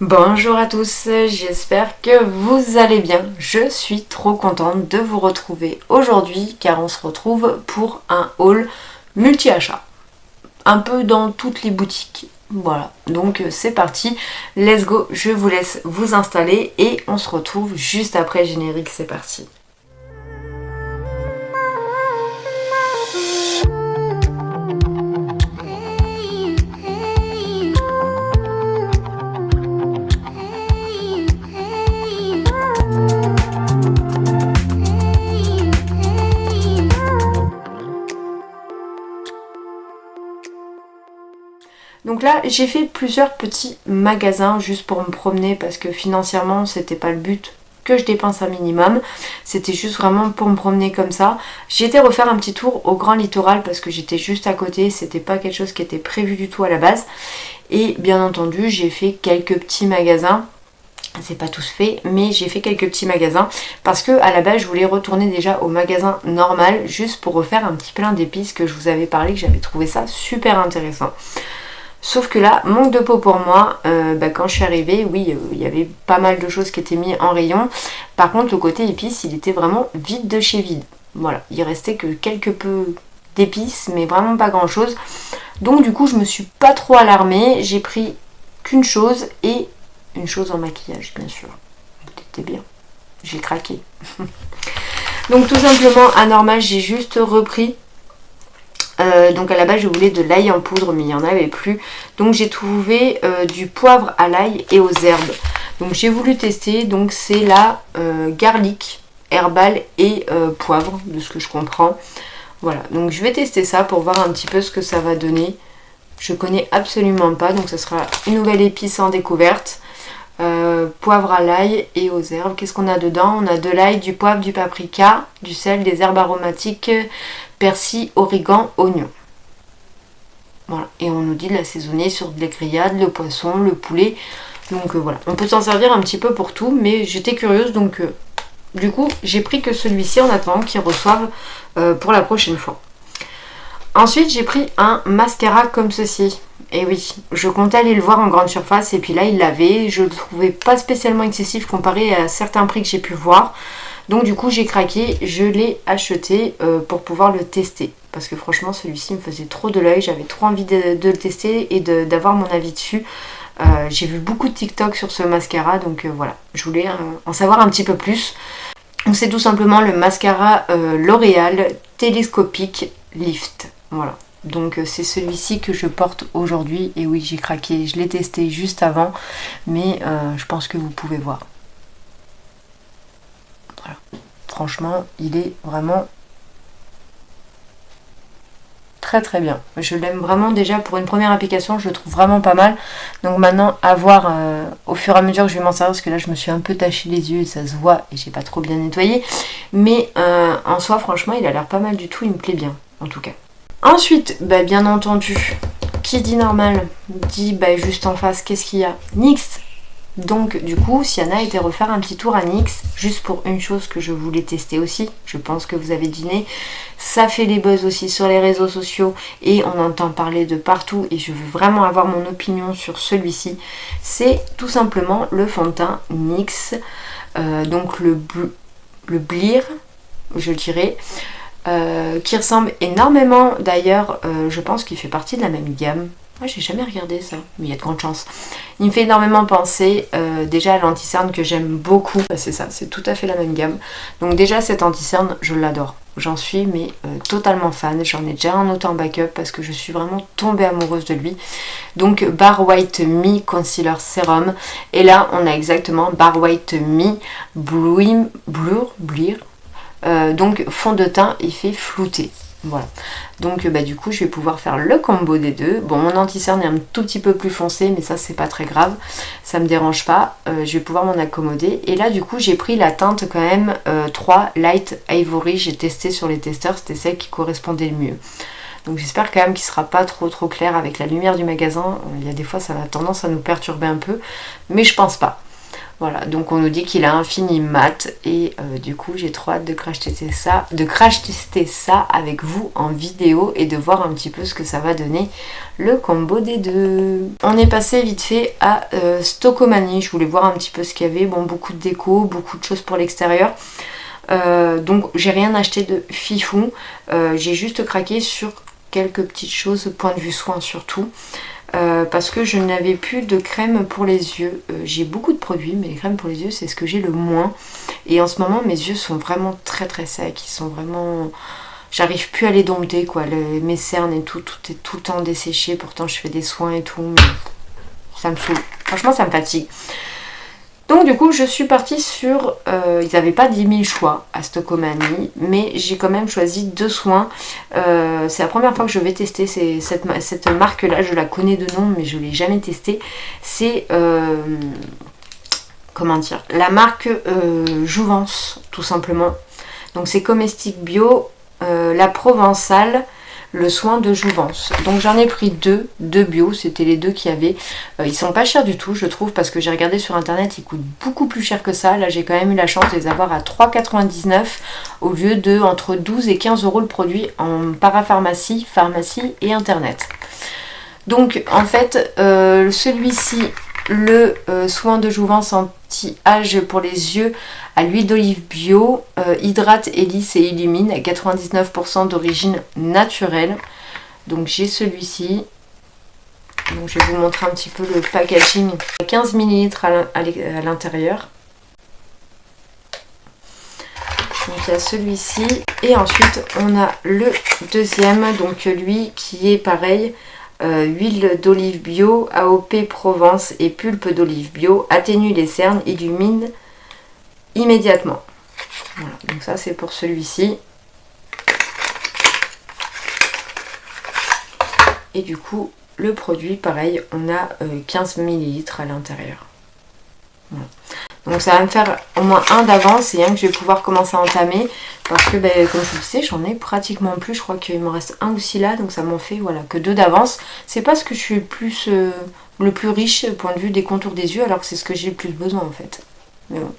Bonjour à tous, j'espère que vous allez bien. Je suis trop contente de vous retrouver aujourd'hui car on se retrouve pour un haul multi-achat. Un peu dans toutes les boutiques. Voilà, donc c'est parti, let's go, je vous laisse vous installer et on se retrouve juste après le générique, c'est parti. Donc là, j'ai fait plusieurs petits magasins juste pour me promener parce que financièrement, c'était pas le but que je dépense un minimum. C'était juste vraiment pour me promener comme ça. J'ai été refaire un petit tour au Grand Littoral parce que j'étais juste à côté. C'était pas quelque chose qui était prévu du tout à la base. Et bien entendu, j'ai fait quelques petits magasins. C'est pas tous fait, mais j'ai fait quelques petits magasins parce que à la base je voulais retourner déjà au magasin normal juste pour refaire un petit plein d'épices que je vous avais parlé, que j'avais trouvé ça super intéressant. Sauf que là, manque de peau pour moi, quand je suis arrivée, oui, il y avait pas mal de choses qui étaient mises en rayon. Par contre, le côté épices, il était vraiment vide de chez vide. Voilà, il restait que quelques peu d'épices, mais vraiment pas grand chose. Donc du coup, je me suis pas trop alarmée. J'ai pris qu'une chose et une chose en maquillage, bien sûr. C'était bien. J'ai craqué. Donc tout simplement, à normal, j'ai juste repris. Donc à la base je voulais de l'ail en poudre mais il n'y en avait plus. Donc j'ai trouvé du poivre à l'ail et aux herbes. Donc j'ai voulu tester. Donc c'est la garlic, herbal et poivre de ce que je comprends. Voilà, donc je vais tester ça pour voir un petit peu ce que ça va donner. Je connais absolument pas, donc ce sera une nouvelle épice en découverte. Poivre à l'ail et aux herbes. Qu'est-ce qu'on a dedans? On a de l'ail, du poivre, du paprika, du sel, des herbes aromatiques, persil, origan, oignon. Voilà. Et on nous dit de l'assaisonner sur de la grillade, le poisson, le poulet. Donc voilà. On peut s'en servir un petit peu pour tout, mais j'étais curieuse, donc du coup j'ai pris que celui-ci en attendant qu'ils reçoivent pour la prochaine fois. Ensuite j'ai pris un mascara comme ceci. Et oui, je comptais aller le voir en grande surface et puis là il l'avait. Je le trouvais pas spécialement excessif comparé à certains prix que j'ai pu voir. Donc du coup j'ai craqué, je l'ai acheté pour pouvoir le tester. Parce que franchement celui-ci me faisait trop de l'œil, j'avais trop envie de le tester et d'avoir mon avis dessus. J'ai vu beaucoup de TikTok sur ce mascara, donc voilà, je voulais en savoir un petit peu plus. Donc c'est tout simplement le mascara L'Oréal Télescopique Lift. Voilà. Donc c'est celui-ci que je porte aujourd'hui. Et oui, j'ai craqué, je l'ai testé juste avant. Mais je pense que vous pouvez voir. Voilà. Franchement, il est vraiment très très bien. Je l'aime vraiment déjà pour une première application, je le trouve vraiment pas mal. Donc maintenant à voir au fur et à mesure que je vais m'en servir, parce que là je me suis un peu taché les yeux et ça se voit et j'ai pas trop bien nettoyé. Mais en soi franchement il a l'air pas mal du tout, il me plaît bien en tout cas. Ensuite, bien entendu, qui dit normal dit juste en face qu'est-ce qu'il y a? NYX. Donc du coup, Sienna a été refaire un petit tour à NYX, juste pour une chose que je voulais tester aussi, je pense que vous avez deviné, ça fait les buzz aussi sur les réseaux sociaux et on entend parler de partout et je veux vraiment avoir mon opinion sur celui-ci. C'est tout simplement le fond de teint NYX, donc le Bleer, je dirais, qui ressemble énormément d'ailleurs, je pense qu'il fait partie de la même gamme. Moi j'ai jamais regardé ça, mais il y a de grandes chances. Il me fait énormément penser déjà à l'anti-cerne que j'aime beaucoup. C'est ça, c'est tout à fait la même gamme. Donc déjà cet anti-cerne, je l'adore. J'en suis mais totalement fan. J'en ai déjà un autre en backup parce que je suis vraiment tombée amoureuse de lui. Donc Bar White Me Concealer Serum. Et là on a exactement Bar White Me Bleer. Donc fond de teint effet flouté. Voilà, donc du coup je vais pouvoir faire le combo des deux. Bon, mon anti-cerne est un tout petit peu plus foncé, mais ça c'est pas très grave, ça me dérange pas, je vais pouvoir m'en accommoder. Et là du coup j'ai pris la teinte quand même 3 Light Ivory, j'ai testé sur les testeurs, c'était celle qui correspondait le mieux. Donc j'espère quand même qu'il sera pas trop clair avec la lumière du magasin, il y a des fois ça a tendance à nous perturber un peu, mais je pense pas. Voilà, donc on nous dit qu'il a un fini mat et du coup j'ai trop hâte de crash tester ça avec vous en vidéo et de voir un petit peu ce que ça va donner le combo des deux. On est passé vite fait à Stockomanie, je voulais voir un petit peu ce qu'il y avait, bon beaucoup de déco, beaucoup de choses pour l'extérieur. Donc j'ai rien acheté de fifou, j'ai juste craqué sur quelques petites choses, point de vue soin surtout. Parce que je n'avais plus de crème pour les yeux. J'ai beaucoup de produits, mais les crèmes pour les yeux, c'est ce que j'ai le moins. Et en ce moment, mes yeux sont vraiment très très secs. Ils sont vraiment... J'arrive plus à les dompter, quoi. Mes cernes et tout est tout le temps desséché. Pourtant, je fais des soins et tout, mais ça me saoule. Franchement, ça me fatigue. Donc du coup je suis partie sur, ils n'avaient pas 10 000 choix à Stockomanie, mais j'ai quand même choisi 2 soins. C'est la première fois que je vais tester cette marque là, je la connais de nom mais je ne l'ai jamais testée. C'est, comment dire, la marque Jouvence tout simplement. Donc c'est Comestic Bio, la Provençale, le soin de Jouvence. Donc j'en ai pris deux bio, c'était les deux qu'il y avait. Ils sont pas chers du tout je trouve parce que j'ai regardé sur internet, ils coûtent beaucoup plus cher que ça. Là j'ai quand même eu la chance de les avoir à 3,99 au lieu de entre 12 et 15 euros le produit en parapharmacie, pharmacie et internet. Donc en fait celui-ci, le soin de Jouvence anti-âge pour les yeux à l'huile d'olive bio, hydrate, lisse et illumine, à 99% d'origine naturelle. Donc j'ai celui-ci. Donc je vais vous montrer un petit peu le packaging. 15 ml à l'intérieur. Donc il y a celui-ci. Et ensuite on a le deuxième, donc lui qui est pareil. Huile d'olive bio, AOP Provence et pulpe d'olive bio, atténue les cernes, illumine immédiatement. Voilà, donc ça c'est pour celui-ci. Et du coup, le produit, pareil, on a 15 ml à l'intérieur. Voilà. Donc ça va me faire au moins un d'avance et un que je vais pouvoir commencer à entamer. Parce que comme je vous le sais, j'en ai pratiquement plus. Je crois qu'il me reste un ou 6 là. Donc ça m'en fait voilà, que 2 d'avance. C'est pas ce que je suis le plus riche au point de vue des contours des yeux. Alors que c'est ce que j'ai le plus besoin en fait. Mais bon.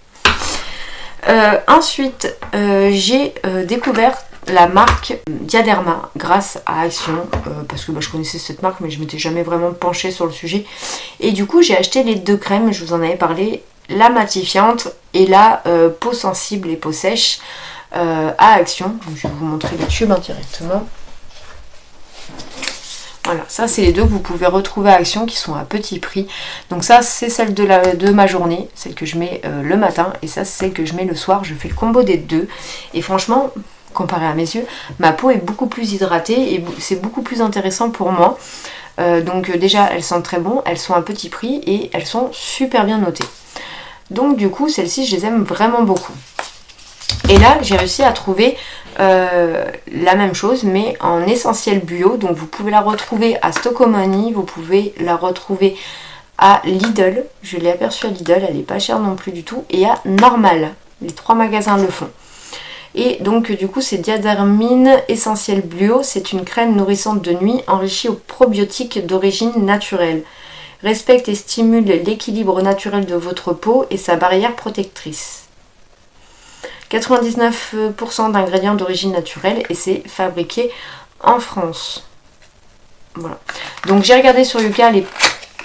Ensuite, j'ai découvert la marque Diaderma grâce à Action. Parce que je connaissais cette marque mais je m'étais jamais vraiment penchée sur le sujet. Et du coup, j'ai acheté les 2 crèmes. Je vous en avais parlé. La matifiante et la peau sensible et peau sèche à Action. Donc, je vais vous montrer les tubes directement. Voilà, ça c'est les deux que vous pouvez retrouver à Action qui sont à petit prix. Donc ça c'est celle de ma journée, celle que je mets le matin. Et ça c'est celle que je mets le soir. Je fais le combo des deux. Et franchement, comparé à mes yeux, ma peau est beaucoup plus hydratée et c'est beaucoup plus intéressant pour moi. Donc déjà elles sentent très bon, elles sont à petit prix et elles sont super bien notées. Donc du coup celles-ci je les aime vraiment beaucoup. Et là j'ai réussi à trouver la même chose mais en essentiel bio. Donc vous pouvez la retrouver à Stockomanie, vous pouvez la retrouver à Lidl. Je l'ai aperçue à Lidl, elle n'est pas chère non plus du tout. Et à Normal, les 3 magasins le font. Et donc du coup c'est Diadermine Essentiel Bio. C'est une crème nourrissante de nuit enrichie aux probiotiques d'origine naturelle. Respecte et stimule l'équilibre naturel de votre peau et sa barrière protectrice. 99% d'ingrédients d'origine naturelle et c'est fabriqué en France. Voilà. Donc j'ai regardé sur Yuka, elle est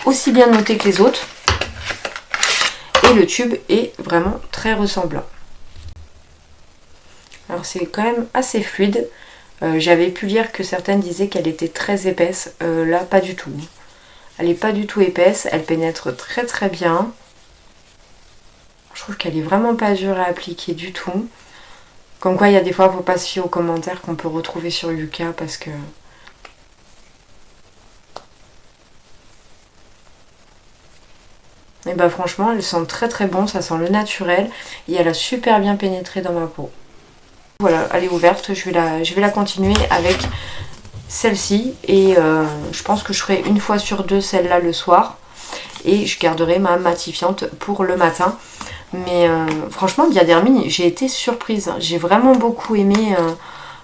aussi bien notée que les autres. Et le tube est vraiment très ressemblant. Alors c'est quand même assez fluide. J'avais pu lire que certaines disaient qu'elle était très épaisse. Là pas du tout. Elle n'est pas du tout épaisse, elle pénètre très très bien. Je trouve qu'elle est vraiment pas dure à appliquer du tout. Comme quoi il y a des fois il ne faut pas se fier aux commentaires qu'on peut retrouver sur Yuka parce que... Et bah franchement elle sent très très bon, ça sent le naturel et elle a super bien pénétré dans ma peau. Voilà, elle est ouverte, je vais la continuer avec celle-ci et je pense que je ferai une fois sur deux celle-là le soir et je garderai ma matifiante pour le matin. Mais franchement Diadermine, j'ai été surprise, j'ai vraiment beaucoup aimé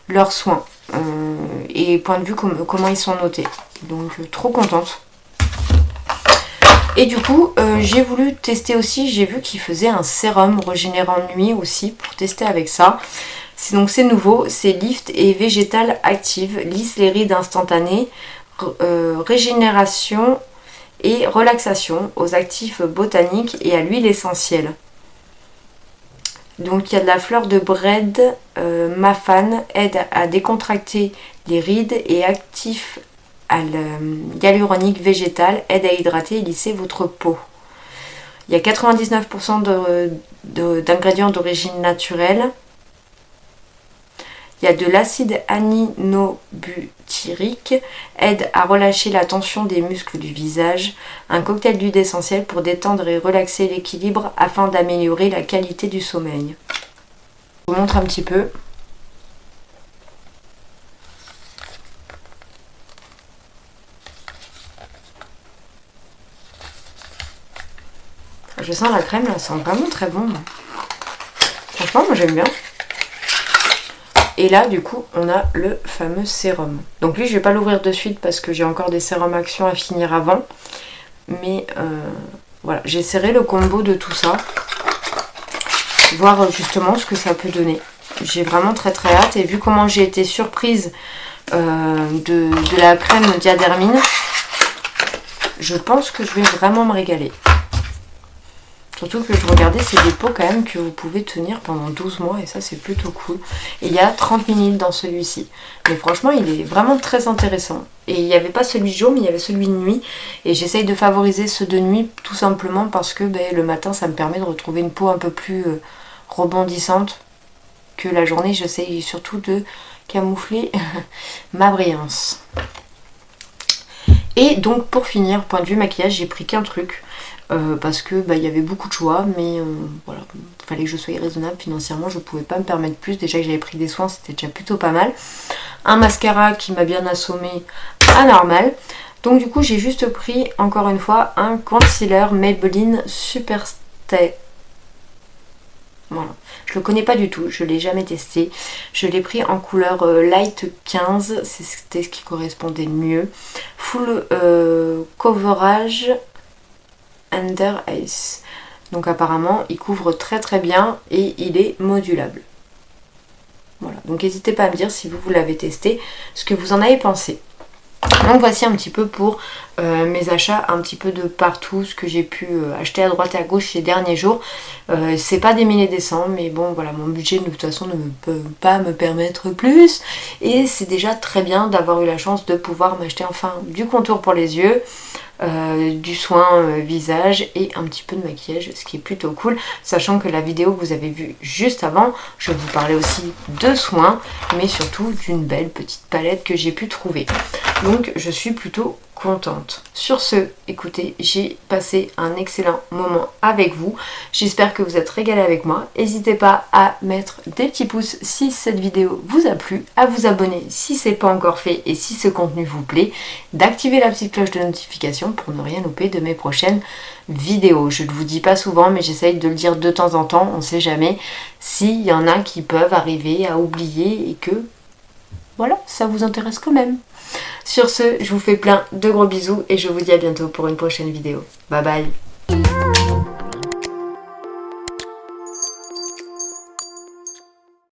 leurs soins et point de vue comment ils sont notés, donc trop contente. Et du coup, j'ai voulu tester aussi, j'ai vu qu'il faisait un sérum régénérant nuit aussi pour tester avec ça. Donc c'est nouveau, c'est Lift et Végétal Active, lisse les rides instantanées, régénération et relaxation aux actifs botaniques et à l'huile essentielle. Donc il y a de la fleur de Brede, Mafane, aide à décontracter les rides et actif hyaluronique végétal, aide à hydrater et lisser votre peau. Il y a 99% d'ingrédients d'origine naturelle. Il y a de l'acide aminobutyrique, aide à relâcher la tension des muscles du visage. Un cocktail d'huile essentielle pour détendre et relaxer l'équilibre afin d'améliorer la qualité du sommeil. Je vous montre un petit peu. Je sens la crème, là, ça sent vraiment très bon. Franchement, moi j'aime bien. Et là, du coup, on a le fameux sérum. Donc lui, je vais pas l'ouvrir de suite parce que j'ai encore des sérums action à finir avant. Mais voilà, j'ai serré le combo de tout ça. Voir justement ce que ça peut donner. J'ai vraiment très très hâte. Et vu comment j'ai été surprise de la crème Diadermine, je pense que je vais vraiment me régaler. Surtout que je regardais, c'est des pots quand même que vous pouvez tenir pendant 12 mois et ça c'est plutôt cool. Et il y a 30 ml dans celui-ci. Mais franchement il est vraiment très intéressant. Et il n'y avait pas celui de jour mais il y avait celui de nuit. Et j'essaye de favoriser ceux de nuit tout simplement parce que le matin ça me permet de retrouver une peau un peu plus rebondissante que la journée. J'essaye surtout de camoufler ma brillance. Et donc pour finir, point de vue maquillage, j'ai pris qu'un truc. Parce que il y avait beaucoup de choix, mais voilà, il fallait que je sois raisonnable financièrement, je pouvais pas me permettre plus. Déjà que j'avais pris des soins, c'était déjà plutôt pas mal. Un mascara qui m'a bien assommé à normal. Donc du coup j'ai juste pris encore une fois un concealer Maybelline Superstay. Voilà, je le connais pas du tout, je l'ai jamais testé. Je l'ai pris en couleur light 15, c'était ce qui correspondait le mieux. Full coverage Under Ice. Donc apparemment il couvre très très bien et il est modulable. Voilà, donc n'hésitez pas à me dire si vous l'avez testé, ce que vous en avez pensé. Donc voici un petit peu pour mes achats un petit peu de partout, ce que j'ai pu acheter à droite et à gauche ces derniers jours. C'est pas des milliers des cents, mais bon voilà, mon budget de toute façon ne peut pas me permettre plus. Et c'est déjà très bien d'avoir eu la chance de pouvoir m'acheter enfin du contour pour les yeux, du soin visage et un petit peu de maquillage, ce qui est plutôt cool, sachant que la vidéo que vous avez vue juste avant, je vous parlais aussi de soins, mais surtout d'une belle petite palette que j'ai pu trouver. Donc je suis plutôt contente. Sur ce, écoutez, j'ai passé un excellent moment avec vous. J'espère que vous êtes régalés avec moi. N'hésitez pas à mettre des petits pouces si cette vidéo vous a plu, à vous abonner si ce n'est pas encore fait et si ce contenu vous plaît, d'activer la petite cloche de notification pour ne rien louper de mes prochaines vidéos. Je ne vous dis pas souvent, mais j'essaye de le dire de temps en temps, on ne sait jamais s'il y en a qui peuvent arriver à oublier et que voilà, ça vous intéresse quand même. Sur ce, je vous fais plein de gros bisous et je vous dis à bientôt pour une prochaine vidéo. Bye bye.